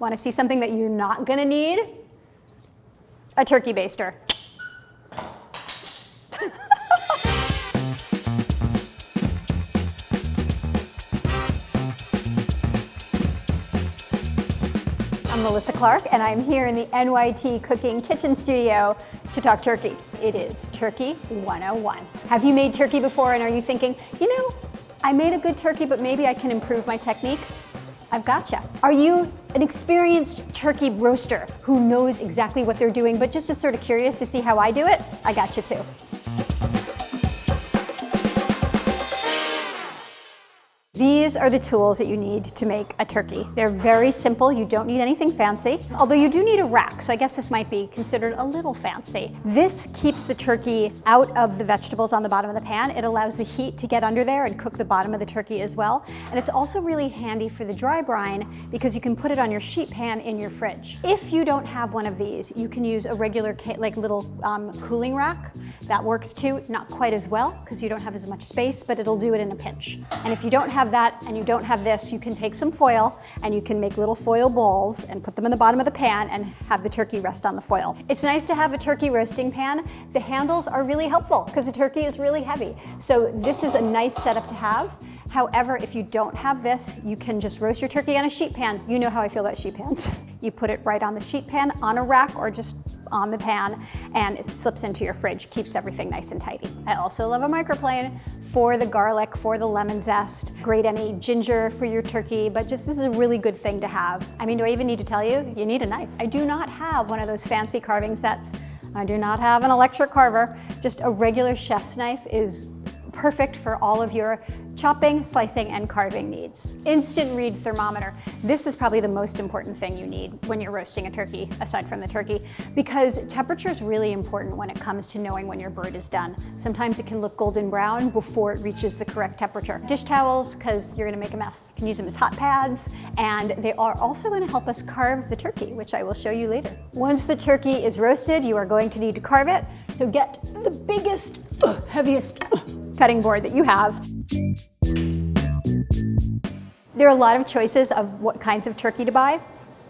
Want to see something that you're not gonna need? A turkey baster. I'm Melissa Clark, and I'm here in the NYT Cooking kitchen studio to talk turkey. It is Turkey 101. Have you made turkey before, and are you thinking, you know, I made a good turkey, but maybe I can improve my technique? I've gotcha. Are you an experienced turkey roaster who knows exactly what they're doing, but just is sort of curious to see how I do it? I got you too. These are the tools that you need to make a turkey. They're very simple. You don't need anything fancy, although you do need a rack, so I guess this might be considered a little fancy. This keeps the turkey out of the vegetables on the bottom of the pan. It allows the heat to get under there and cook the bottom of the turkey as well. And it's also really handy for the dry brine because you can put it on your sheet pan in your fridge. If you don't have one of these, you can use a regular like little cooling rack. That works too, not quite as well because you don't have as much space, but it'll do it in a pinch. And if you don't have that and you don't have this, you can take some foil and you can make little foil balls and put them in the bottom of the pan and have the turkey rest on the foil. It's nice to have a turkey roasting pan. The handles are really helpful because the turkey is really heavy. So this is a nice setup to have. However, if you don't have this, you can just roast your turkey on a sheet pan. You know how I feel about sheet pans. You put it right on the sheet pan, on a rack, or just on the pan, and it slips into your fridge, keeps everything nice and tidy. I also love a microplane for the garlic, for the lemon zest. Grate any ginger for your turkey, but just this is a really good thing to have. I mean, do I even need to tell you? You need a knife. I do not have one of those fancy carving sets. I do not have an electric carver. Just a regular chef's knife is perfect for all of your chopping, slicing, and carving needs. Instant read thermometer. This is probably the most important thing you need when you're roasting a turkey, aside from the turkey, because temperature is really important when it comes to knowing when your bird is done. Sometimes it can look golden brown before it reaches the correct temperature. Dish towels, because you're gonna make a mess. You can use them as hot pads, and they are also gonna help us carve the turkey, which I will show you later. Once the turkey is roasted, you are going to need to carve it, so get the biggest, heaviest cutting board that you have. There are a lot of choices of what kinds of turkey to buy.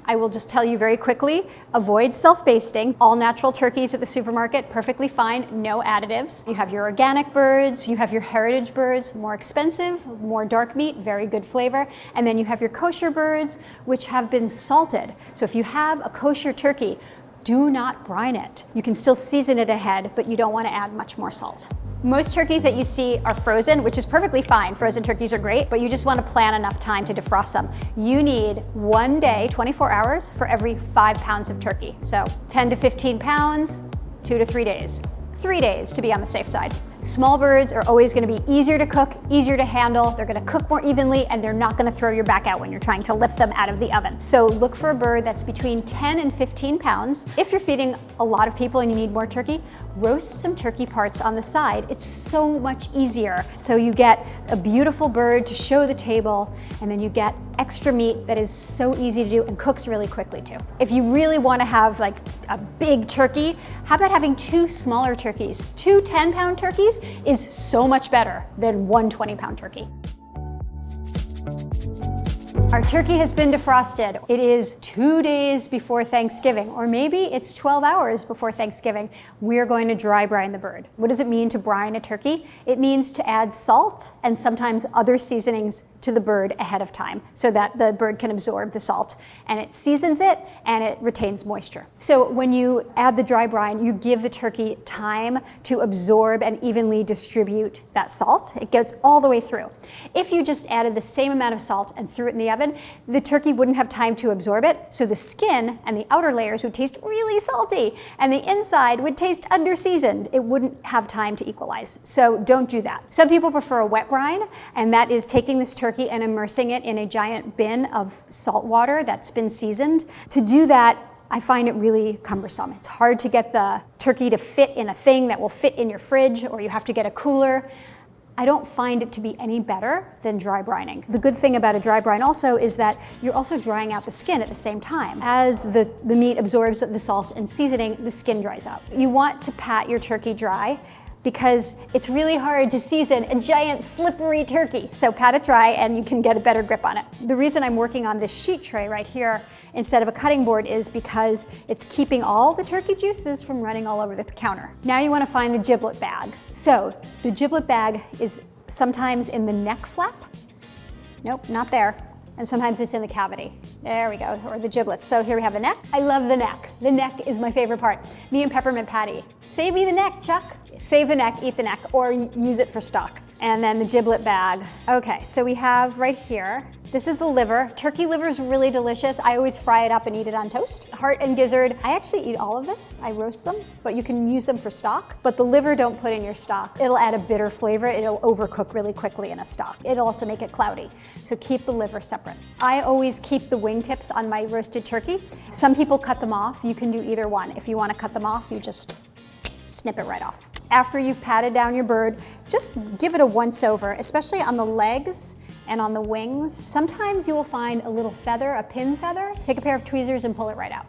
I will just tell you very quickly, avoid self-basting. All natural turkeys at the supermarket, perfectly fine, no additives. You have your organic birds, you have your heritage birds, more expensive, more dark meat, very good flavor. And then you have your kosher birds, which have been salted. So if you have a kosher turkey, do not brine it. You can still season it ahead, but you don't want to add much more salt. Most turkeys that you see are frozen, which is perfectly fine. Frozen turkeys are great, but you just want to plan enough time to defrost them. You need 1 day, 24 hours, for every 5 pounds of turkey. So 10 to 15 pounds, 2 to 3 days. 3 days to be on the safe side. Small birds are always going to be easier to cook, easier to handle. They're going to cook more evenly, and they're not going to throw your back out when you're trying to lift them out of the oven. So look for a bird that's between 10 and 15 pounds. If you're feeding a lot of people and you need more turkey, roast some turkey parts on the side. It's so much easier. So you get a beautiful bird to show the table, and then you get extra meat that is so easy to do and cooks really quickly too. If you really want to have like a big turkey, how about having 2 smaller turkeys? 2 10-pound turkeys is so much better than 1 20-pound turkey. Our turkey has been defrosted. It is 2 days before Thanksgiving, or maybe it's 12 hours before Thanksgiving. We're going to dry brine the bird. What does it mean to brine a turkey? It means to add salt and sometimes other seasonings to the bird ahead of time so that the bird can absorb the salt, and it seasons it and it retains moisture. So when you add the dry brine, you give the turkey time to absorb and evenly distribute that salt. It goes all the way through. If you just added the same amount of salt and threw it in the oven, the turkey wouldn't have time to absorb it, so the skin and the outer layers would taste really salty and the inside would taste under-seasoned. It wouldn't have time to equalize, so don't do that. Some people prefer a wet brine, and that is taking this turkey and immersing it in a giant bin of salt water that's been seasoned. To do that, I find it really cumbersome. It's hard to get the turkey to fit in a thing that will fit in your fridge, or you have to get a cooler. I don't find it to be any better than dry brining. The good thing about a dry brine also is that you're also drying out the skin at the same time. As the meat absorbs the salt and seasoning, the skin dries out. You want to pat your turkey dry because it's really hard to season a giant slippery turkey. So pat it dry and you can get a better grip on it. The reason I'm working on this sheet tray right here instead of a cutting board is because it's keeping all the turkey juices from running all over the counter. Now you want to find the giblet bag. So the giblet bag is sometimes in the neck flap. Nope, not there. And sometimes it's in the cavity. There we go, or the giblets. So here we have the neck. I love the neck. The neck is my favorite part. Me and peppermint patty. Save me the neck, Chuck. Save the neck, eat the neck, or use it for stock. And then the giblet bag. Okay, so we have right here, this is the liver. Turkey liver is really delicious. I always fry it up and eat it on toast. Heart and gizzard, I actually eat all of this. I roast them, but you can use them for stock. But the liver, don't put in your stock. It'll add a bitter flavor. It'll overcook really quickly in a stock. It'll also make it cloudy. So keep the liver separate. I always keep the wingtips on my roasted turkey. Some people cut them off. You can do either one. If you want to cut them off, you just snip it right off. After you've patted down your bird, just give it a once over, especially on the legs and on the wings. Sometimes you will find a little feather, a pin feather. Take a pair of tweezers and pull it right out.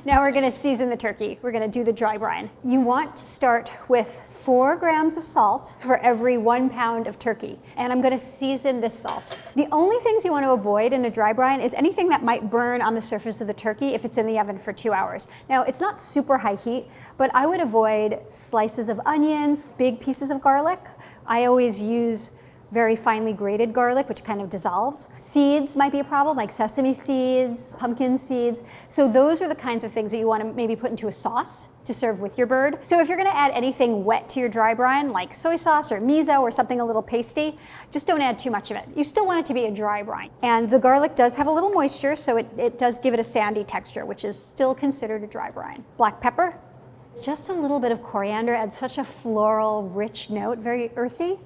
Now we're gonna season the turkey. We're gonna do the dry brine. You want to start with 4 grams of salt for every 1 pound of turkey. And I'm gonna season this salt. The only things you want to avoid in a dry brine is anything that might burn on the surface of the turkey if it's in the oven for 2 hours. Now, it's not super high heat, but I would avoid slices of onions, big pieces of garlic. I always use very finely grated garlic, which kind of dissolves. Seeds might be a problem, like sesame seeds, pumpkin seeds. So those are the kinds of things that you want to maybe put into a sauce to serve with your bird. So if you're gonna add anything wet to your dry brine, like soy sauce or miso or something a little pasty, just don't add too much of it. You still want it to be a dry brine. And the garlic does have a little moisture, so it does give it a sandy texture, which is still considered a dry brine. Black pepper, just a little bit of coriander adds such a floral, rich note, very earthy.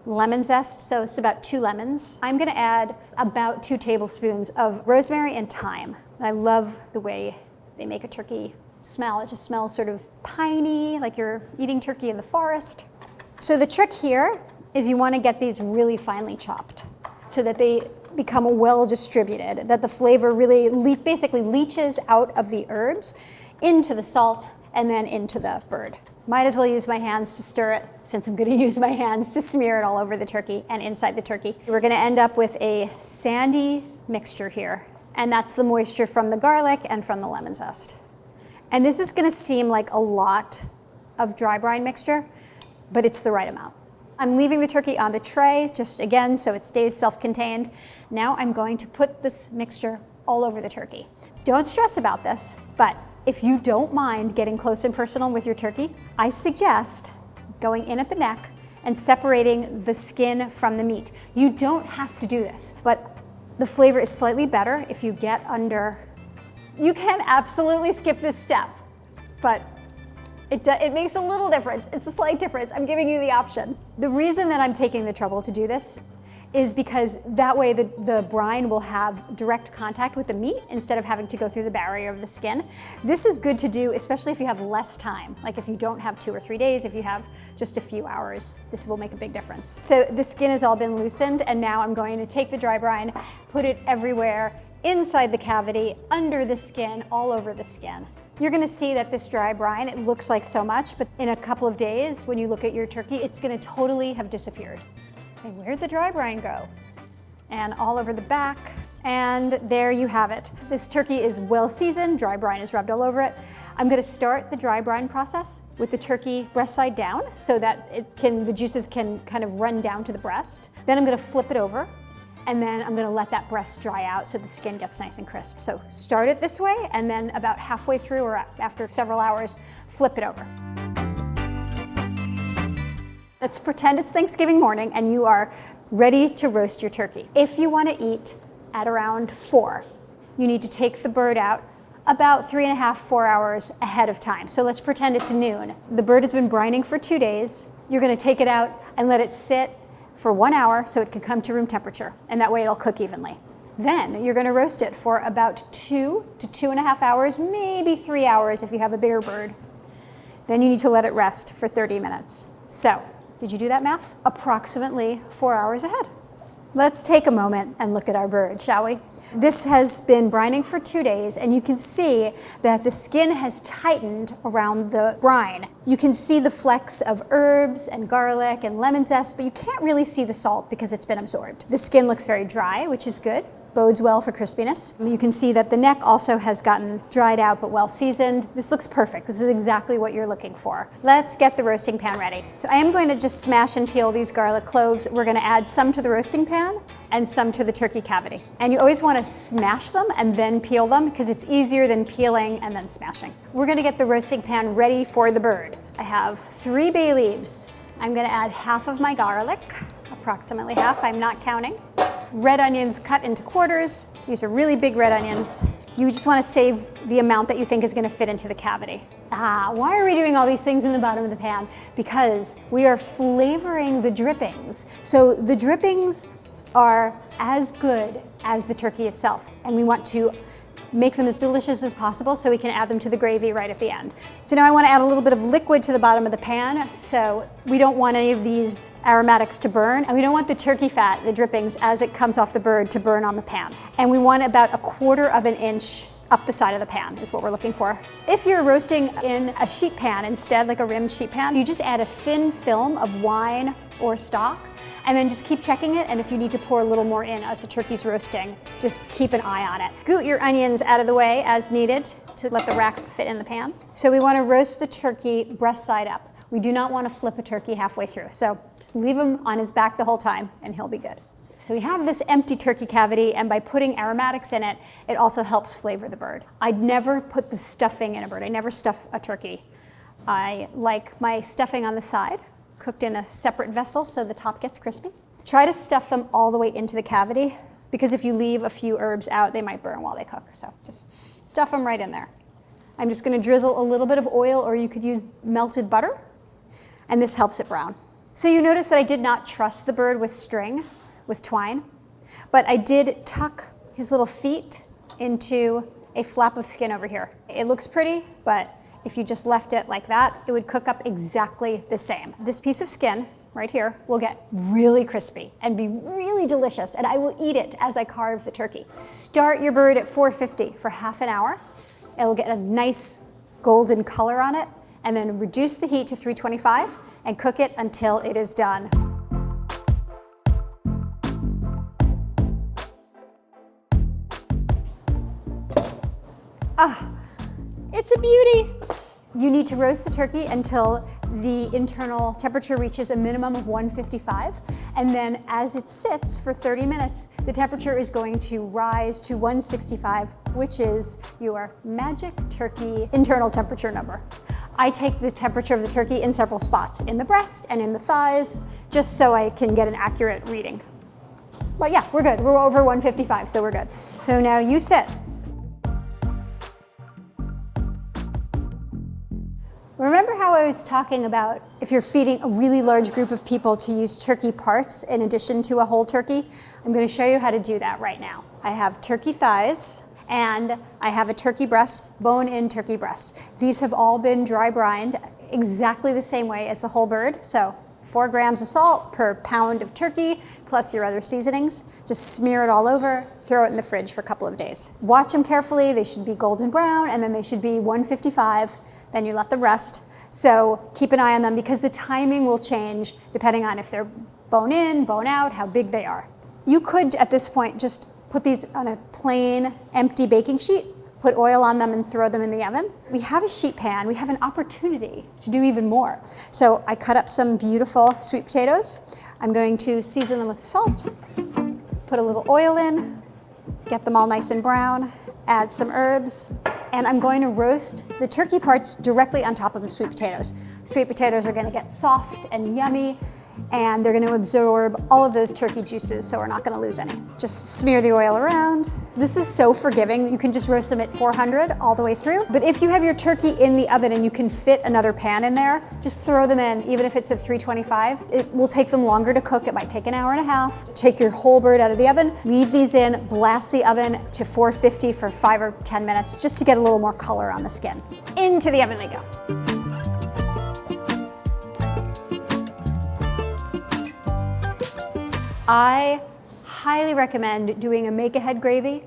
Lemon zest, so it's about 2 lemons. I'm gonna add about 2 tablespoons of rosemary and thyme. I love the way they make a turkey smell. It just smells sort of piney, like you're eating turkey in the forest. So the trick here is you wanna get these really finely chopped so that they become well distributed, that the flavor really basically leaches out of the herbs into the salt and then into the bird. Might as well use my hands to stir it, since I'm gonna use my hands to smear it all over the turkey and inside the turkey. We're gonna end up with a sandy mixture here, and that's the moisture from the garlic and from the lemon zest. And this is gonna seem like a lot of dry brine mixture, but it's the right amount. I'm leaving the turkey on the tray, just again, so it stays self-contained. Now I'm going to put this mixture all over the turkey. Don't stress about this, but if you don't mind getting close and personal with your turkey, I suggest going in at the neck and separating the skin from the meat. You don't have to do this, but the flavor is slightly better if you get under. You can absolutely skip this step, but it makes a little difference. It's a slight difference. I'm giving you the option. The reason that I'm taking the trouble to do this is because that way the brine will have direct contact with the meat instead of having to go through the barrier of the skin. This is good to do, especially if you have less time. Like if you don't have 2 or 3 days, if you have just a few hours, this will make a big difference. So the skin has all been loosened, and now I'm going to take the dry brine, put it everywhere, inside the cavity, under the skin, all over the skin. You're gonna see that this dry brine, it looks like so much, but in a couple of days, when you look at your turkey, it's gonna totally have disappeared. Okay, where'd the dry brine go? And all over the back, and there you have it. This turkey is well seasoned, dry brine is rubbed all over it. I'm gonna start the dry brine process with the turkey breast side down so that the juices can kind of run down to the breast. Then I'm gonna flip it over, and then I'm gonna let that breast dry out so the skin gets nice and crisp. So start it this way, and then about halfway through or after several hours, flip it over. Let's pretend it's Thanksgiving morning and you are ready to roast your turkey. If you want to eat at around 4, you need to take the bird out about 3.5, 4 hours ahead of time. So let's pretend it's noon. The bird has been brining for 2 days. You're going to take it out and let it sit for 1 hour so it can come to room temperature, and that way it'll cook evenly. Then you're going to roast it for about 2 to 2.5 hours, maybe 3 hours if you have a bigger bird. Then you need to let it rest for 30 minutes. So, did you do that math? Approximately 4 hours ahead. Let's take a moment and look at our bird, shall we? This has been brining for 2 days, and you can see that the skin has tightened around the brine. You can see the flecks of herbs and garlic and lemon zest, but you can't really see the salt because it's been absorbed. The skin looks very dry, which is good. Bodes well for crispiness. You can see that the neck also has gotten dried out but well seasoned. This looks perfect. This is exactly what you're looking for. Let's get the roasting pan ready. So I am going to just smash and peel these garlic cloves. We're going to add some to the roasting pan and some to the turkey cavity. And you always want to smash them and then peel them because it's easier than peeling and then smashing. We're going to get the roasting pan ready for the bird. I have 3 bay leaves. I'm going to add half of my garlic, approximately half, I'm not counting. Red onions cut into quarters. These are really big red onions. You just want to save the amount that you think is going to fit into the cavity. Why are we doing all these things in the bottom of the pan? Because we are flavoring the drippings. So the drippings are as good as the turkey itself, and we want to make them as delicious as possible so we can add them to the gravy right at the end. So now I want to add a little bit of liquid to the bottom of the pan, so we don't want any of these aromatics to burn, and we don't want the turkey fat, the drippings, as it comes off the bird to burn on the pan. And we want about 1/4 of an inch up the side of the pan is what we're looking for. If you're roasting in a sheet pan instead, like a rimmed sheet pan, you just add a thin film of wine or stock, and then just keep checking it, and if you need to pour a little more in as the turkey's roasting, just keep an eye on it. Scoot your onions out of the way as needed to let the rack fit in the pan. So we want to roast the turkey breast side up. We do not want to flip a turkey halfway through, so just leave him on his back the whole time and he'll be good. So we have this empty turkey cavity, and by putting aromatics in it, it also helps flavor the bird. I'd never put the stuffing in a bird. I never stuff a turkey. I like my stuffing on the side, cooked in a separate vessel so the top gets crispy. Try to stuff them all the way into the cavity, because if you leave a few herbs out, they might burn while they cook. So just stuff them right in there. I'm just going to drizzle a little bit of oil, or you could use melted butter, and this helps it brown. So you notice that I did not truss the bird with string, with twine, but I did tuck his little feet into a flap of skin over here. It looks pretty, but if you just left it like that, it would cook up exactly the same. This piece of skin right here will get really crispy and be really delicious, and I will eat it as I carve the turkey. Start your bird at 450 for half an hour. It'll get a nice golden color on it, and then reduce the heat to 325 and cook it until it is done. It's a beauty. You need to roast the turkey until the internal temperature reaches a minimum of 155, and then as it sits for 30 minutes, the temperature is going to rise to 165, which is your magic turkey internal temperature number. I take the temperature of the turkey in several spots, in the breast and in the thighs, just so I can get an accurate reading. But yeah, we're good. We're over 155, so we're good. So now you sit. Remember how I was talking about if you're feeding a really large group of people to use turkey parts in addition to a whole turkey? I'm going to show you how to do that right now. I have turkey thighs and I have a turkey breast, bone-in turkey breast. These have all been dry brined exactly the same way as the whole bird. So 4 grams of salt per pound of turkey, plus your other seasonings. Just smear it all over, throw it in the fridge for a couple of days. Watch them carefully. They should be golden brown, and then they should be 155. Then you let them rest. So keep an eye on them, because the timing will change depending on if they're bone in, bone out, how big they are. You could, at this point, just put these on a plain, empty baking sheet, put oil on them and throw them in the oven. We have a sheet pan. We have an opportunity to do even more. So I cut up some beautiful sweet potatoes. I'm going to season them with salt, put a little oil in, get them all nice and brown, add some herbs, and I'm going to roast the turkey parts directly on top of the sweet potatoes. Sweet potatoes are going to get soft and yummy, and they're going to absorb all of those turkey juices, so we're not going to lose any. Just smear the oil around. This is so forgiving. You can just roast them at 400 all the way through. But if you have your turkey in the oven and you can fit another pan in there, just throw them in, even if it's at 325. It will take them longer to cook. It might take an hour and a half. Take your whole bird out of the oven, leave these in, blast the oven to 450 for 5 or 10 minutes, just to get a little more color on the skin. Into the oven they go. I highly recommend doing a make-ahead gravy,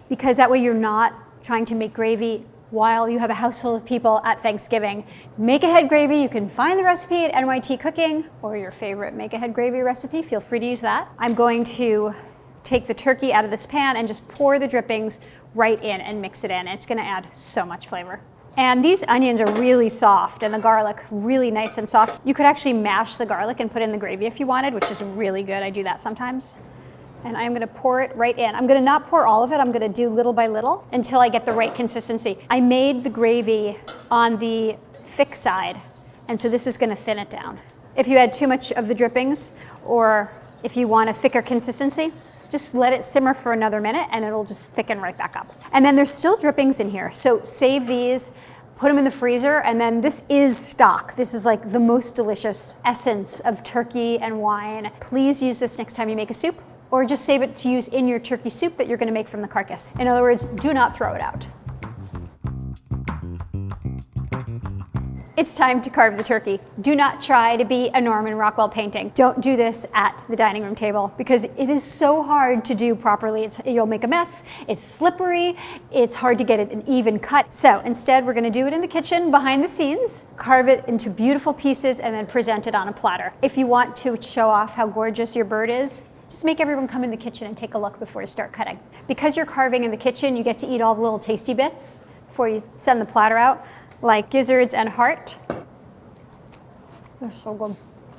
because that way you're not trying to make gravy while you have a house full of people at Thanksgiving. Make-ahead gravy, you can find the recipe at NYT Cooking, or your favorite make-ahead gravy recipe, feel free to use that. I'm going to take the turkey out of this pan and just pour the drippings right in and mix it in. It's gonna add so much flavor. And these onions are really soft and the garlic really nice and soft. You could actually mash the garlic and put in the gravy if you wanted, which is really good. I do that sometimes. And I'm gonna pour it right in. I'm gonna not pour all of it. I'm gonna do little by little until I get the right consistency. I made the gravy on the thick side, and so this is gonna thin it down. If you add too much of the drippings, or if you want a thicker consistency, just let it simmer for another minute and it'll just thicken right back up. And then there's still drippings in here, so save these, put them in the freezer, and then this is stock. This is like the most delicious essence of turkey and wine. Please use this next time you make a soup, or just save it to use in your turkey soup that you're gonna make from the carcass. In other words, do not throw it out. It's time to carve the turkey. Do not try to be a Norman Rockwell painting. Don't do this at the dining room table, because it is so hard to do properly. You'll make a mess, it's slippery, it's hard to get it an even cut. So instead, we're gonna do it in the kitchen behind the scenes, carve it into beautiful pieces, and then present it on a platter. If you want to show off how gorgeous your bird is, just make everyone come in the kitchen and take a look before you start cutting. Because you're carving in the kitchen, you get to eat all the little tasty bits before you send the platter out, like gizzards and heart. They're so good.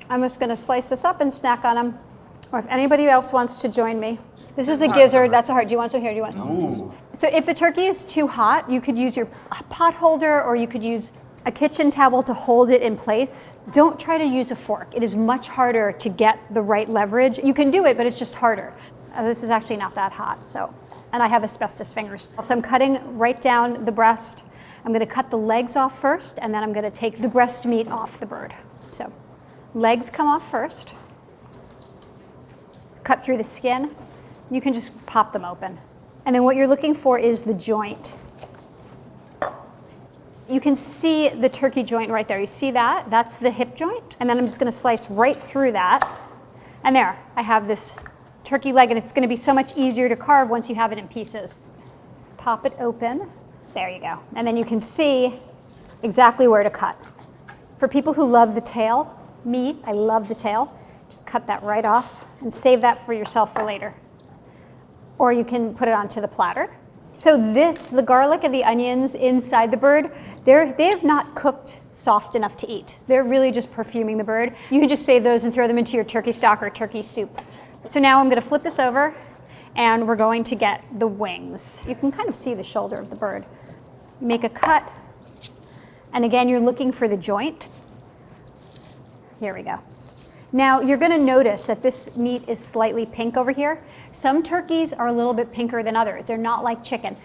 I'm just gonna slice this up and snack on them. Or if anybody else wants to join me. This is a gizzard, that's a heart. Do you want some here? Do you want some? So if the turkey is too hot, you could use your pot holder, or you could use a kitchen towel to hold it in place. Don't try to use a fork. It is much harder to get the right leverage. You can do it, but it's just harder. This is actually not that hot, so. And I have asbestos fingers. So I'm cutting right down the breast. I'm gonna cut the legs off first, and then I'm gonna take the breast meat off the bird. So legs come off first. Cut through the skin. You can just pop them open. And then what you're looking for is the joint. You can see the turkey joint right there. You see that? That's the hip joint. And then I'm just gonna slice right through that. And there, I have this turkey leg, and it's gonna be so much easier to carve once you have it in pieces. Pop it open. There you go. And then you can see exactly where to cut. For people who love the tail, me, I love the tail, just cut that right off and save that for yourself for later. Or you can put it onto the platter. So this, the garlic and the onions inside the bird, they have not cooked soft enough to eat. They're really just perfuming the bird. You can just save those and throw them into your turkey stock or turkey soup. So now I'm gonna flip this over, and we're going to get the wings. You can kind of see the shoulder of the bird. You make a cut, and again, you're looking for the joint. Here we go. Now, you're gonna notice that this meat is slightly pink over here. Some turkeys are a little bit pinker than others. They're not like chicken.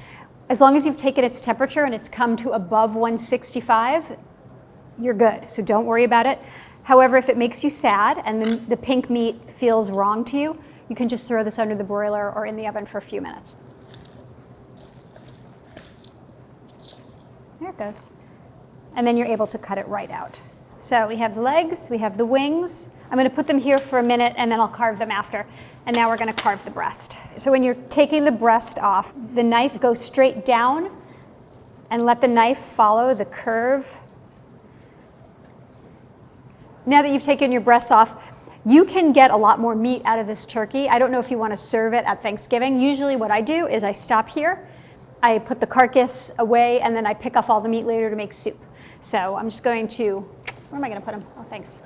As long as you've taken its temperature and it's come to above 165, you're good, so don't worry about it. However, if it makes you sad and the pink meat feels wrong to you, you can just throw this under the broiler or in the oven for a few minutes. There it goes. And then you're able to cut it right out. So we have the legs, we have the wings. I'm gonna put them here for a minute, and then I'll carve them after. And now we're gonna carve the breast. So when you're taking the breast off, the knife goes straight down, and let the knife follow the curve. Now that you've taken your breasts off, you can get a lot more meat out of this turkey. I don't know if you want to serve it at Thanksgiving. Usually what I do is I stop here, I put the carcass away, and then I pick off all the meat later to make soup. So I'm just going to, where am I going to put them? Oh, thanks.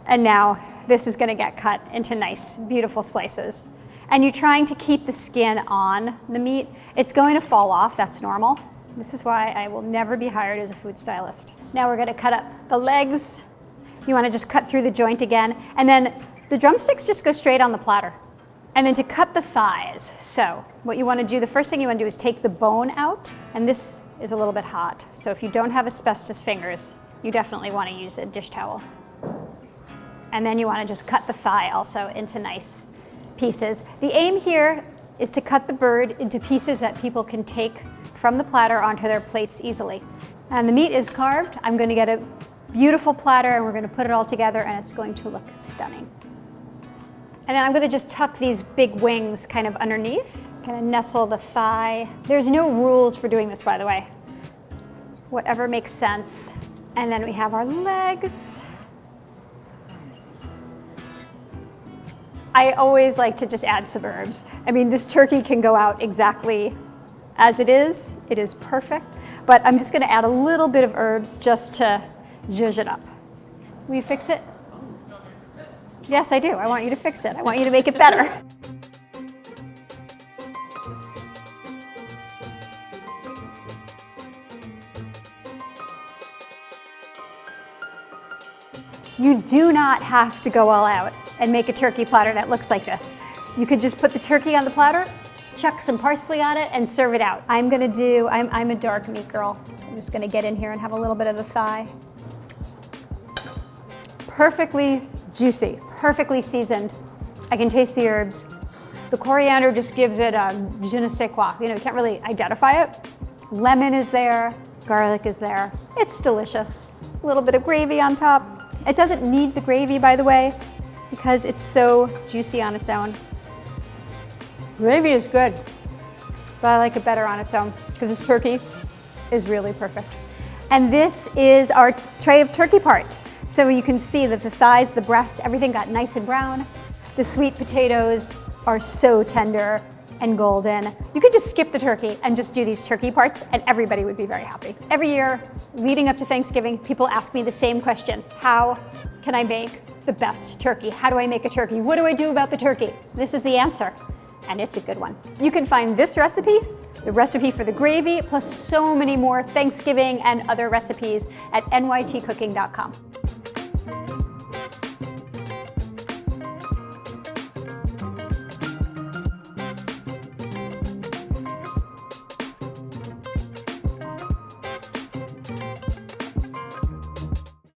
And now this is going to get cut into nice, beautiful slices. And you're trying to keep the skin on the meat. It's going to fall off, that's normal. This is why I will never be hired as a food stylist. Now we're gonna cut up the legs. You wanna just cut through the joint again. And then the drumsticks just go straight on the platter. And then to cut the thighs. So what you wanna do, the first thing you wanna do is take the bone out. And this is a little bit hot. So if you don't have asbestos fingers, you definitely wanna use a dish towel. And then you wanna just cut the thigh also into nice pieces. The aim here is to cut the bird into pieces that people can take from the platter onto their plates easily. And the meat is carved. I'm going to get a beautiful platter, and we're gonna put it all together, and it's going to look stunning. And then I'm gonna just tuck these big wings kind of underneath. Gonna nestle the thigh. There's no rules for doing this, by the way. Whatever makes sense. And then we have our legs. I always like to just add some herbs. I mean, this turkey can go out exactly as it is. It is perfect. But I'm just gonna add a little bit of herbs just to zhuzh it up. Will you fix it? Yes, I do. I want you to fix it. I want you to make it better. You do not have to go all out and make a turkey platter that looks like this. You could just put the turkey on the platter, chuck some parsley on it, and serve it out. I'm a dark meat girl, so I'm just gonna get in here and have a little bit of the thigh. Perfectly juicy, perfectly seasoned. I can taste the herbs. The coriander just gives it a je ne sais quoi. You know, you can't really identify it. Lemon is there, garlic is there. It's delicious. A little bit of gravy on top. It doesn't need the gravy, by the way, because it's so juicy on its own. Gravy is good, but I like it better on its own because this turkey is really perfect. And this is our tray of turkey parts. So you can see that the thighs, the breast, everything got nice and brown. The sweet potatoes are so tender and golden. You could just skip the turkey and just do these turkey parts and everybody would be very happy. Every year leading up to Thanksgiving, people ask me the same question. How can I make the best turkey? How do I make a turkey? What do I do about the turkey? This is the answer, and it's a good one. You can find this recipe, the recipe for the gravy, plus so many more Thanksgiving and other recipes at nytcooking.com.